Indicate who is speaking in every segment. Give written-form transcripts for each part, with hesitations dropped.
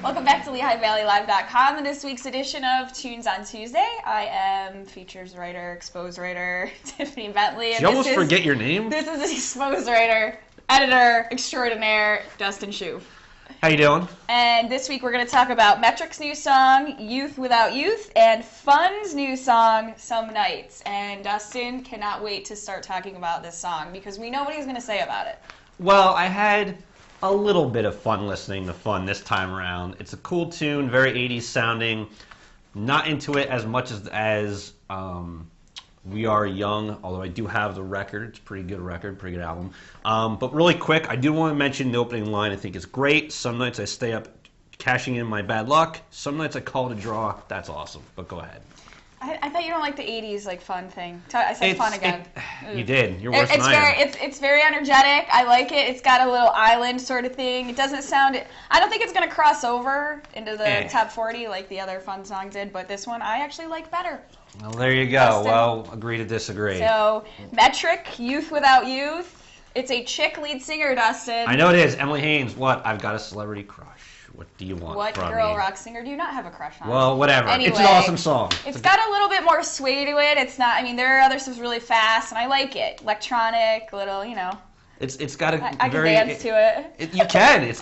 Speaker 1: Welcome back to lehighvalleylive.com and this week's edition of Tunes on Tuesday. I am features writer, exposed writer, Tiffany Bentley.
Speaker 2: Did you almost forget your name?
Speaker 1: This is exposed writer, editor extraordinaire, Dustin Schoof.
Speaker 2: How you doing?
Speaker 1: And this week we're going to talk about Metric's new song, Youth Without Youth, and Fun's new song, Some Nights. And Dustin cannot wait to start talking about this song because we know what he's going to say about it.
Speaker 2: Well, I had a little bit of fun listening to Fun this time around. It's a cool tune, very 80s sounding. Not into it as much as We Are Young, although I do have the record. It's a pretty good record, pretty good album. But really quick, I do want to mention the opening line. I think it's great. Some nights I stay up cashing in my bad luck. Some nights I call it a draw. That's awesome. But go ahead.
Speaker 1: I thought you don't like the 80s like fun thing. I said fun again.
Speaker 2: You did. You're worse than I am.
Speaker 1: It's very energetic. I like it. It's got a little island sort of thing. It doesn't sound... I don't think it's going to cross over into the top 40 like the other fun songs did, but this one I actually like better.
Speaker 2: Well, there you go.
Speaker 1: Dustin.
Speaker 2: Well, agree to disagree.
Speaker 1: So, Metric, Youth Without Youth. It's a chick lead singer, Dustin.
Speaker 2: I know it is. Emily Haynes. What? I've got a celebrity crush. What do you want
Speaker 1: What
Speaker 2: from
Speaker 1: girl
Speaker 2: me?
Speaker 1: rock singer do you not have a crush on?
Speaker 2: Well, whatever.
Speaker 1: Anyway,
Speaker 2: it's an awesome song.
Speaker 1: It's got a little bit more sway to it. It's not, I mean, there are other stuff really fast, and I like it. Electronic, little, you know.
Speaker 2: It's got a
Speaker 1: I
Speaker 2: very...
Speaker 1: can dance to it.
Speaker 2: You can. It's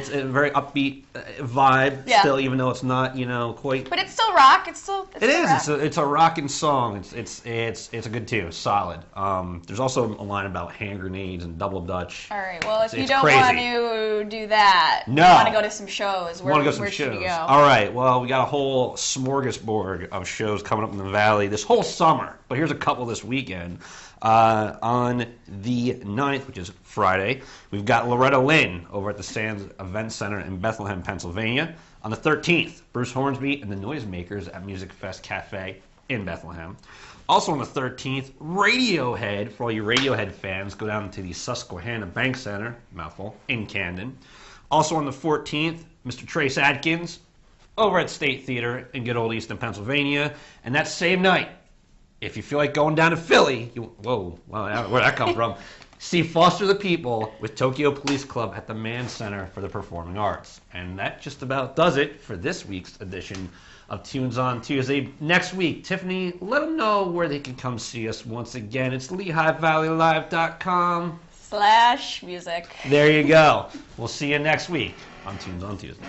Speaker 2: a very upbeat vibe still, even though it's not, you know, quite...
Speaker 1: But it's still rock. It's still
Speaker 2: Rock. It's a rockin' song. It's a good tune. Solid. There's also a line about hand grenades and double dutch.
Speaker 1: All right. Well, if you don't want to do that,
Speaker 2: no.
Speaker 1: You want to go to some shows. Where should you go?
Speaker 2: All right. Well, we got a whole smorgasbord of shows coming up in the Valley this whole summer. But here's a couple this weekend. On the 9th, which is Friday, we've got Loretta Lynn over at the Sands Event Center in Bethlehem, Pennsylvania. On the 13th, Bruce Hornsby and the Noisemakers at Music Fest Cafe in Bethlehem. Also on the 13th, Radiohead, for all you Radiohead fans, go down to the Susquehanna Bank Center, mouthful, in Camden. Also on the 14th, Mr. Trace Adkins over at State Theater in good old Easton, Pennsylvania. And that same night, if you feel like going down to Philly, whoa, where'd that come from? See Foster the People with Tokyo Police Club at the Mann Center for the Performing Arts. And that just about does it for this week's edition of Tunes on Tuesday. Next week, Tiffany, let them know where they can come see us once again. It's lehighvalleylive.com
Speaker 1: /music.
Speaker 2: There you go. We'll see you next week on Tunes on Tuesday.